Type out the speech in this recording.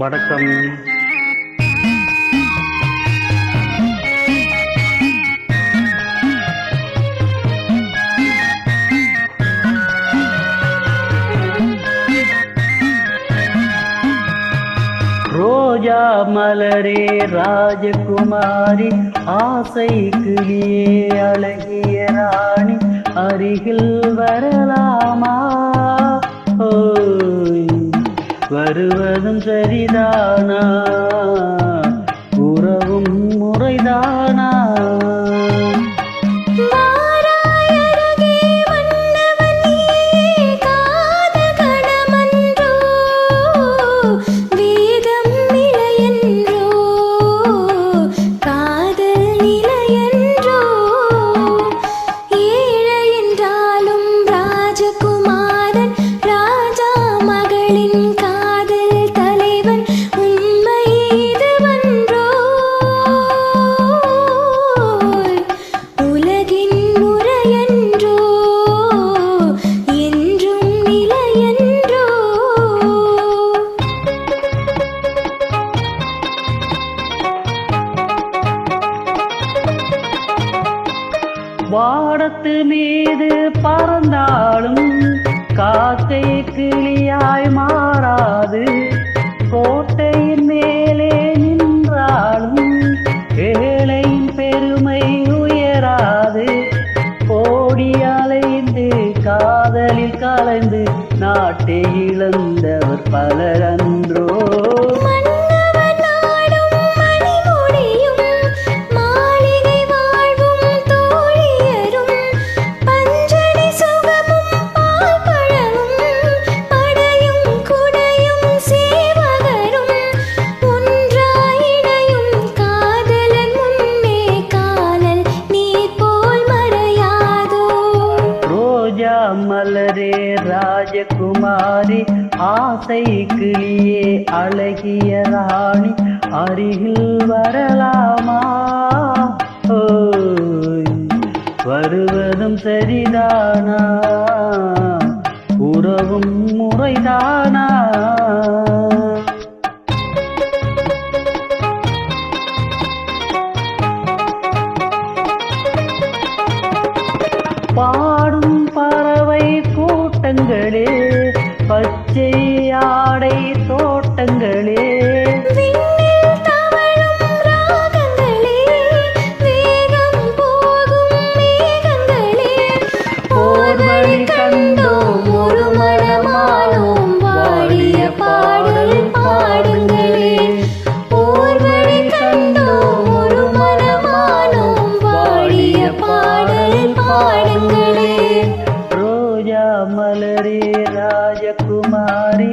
வணக்கம். ரோஜா மலரே ராஜகுமாரி, ஆசை கிளியே அழகிய ராணி, அருகில் வரலாமா? ஓய், வருவதும் சரிதானா? உறவும் முறைதானா? வானத்து மீது பறந்தாலும் காக்கை கிளியாய் மாறாது, கோட்டையின் மேலே நின்றாலும் ஏழையின் பெருமை உயராது. கோடி அலைந்து காதலில் கலைந்து நாட்டை இழந்தவர் பலர் அன்றோ. மலரே ராஜகுமாரி, ஆசை கிளியே அழகிய ராணி, அருகில் வரலாமா? ஓய், வருவதும் சரிதானா? உறவும் முறைதானா? பாடும் பறவை கூட்டங்களே, பச்சை ஆடை தோட்டங்களே, போர்வழி கண்டோம் ஒரு மனமானோம், வாழிய பாடல் பாடுங்களே. போர்வழி கண்டோம் ஒரு மனமானோம், வாழிய பாடல் பாடுங்களே. ரோஜா மலரே ராஜகுமாரி,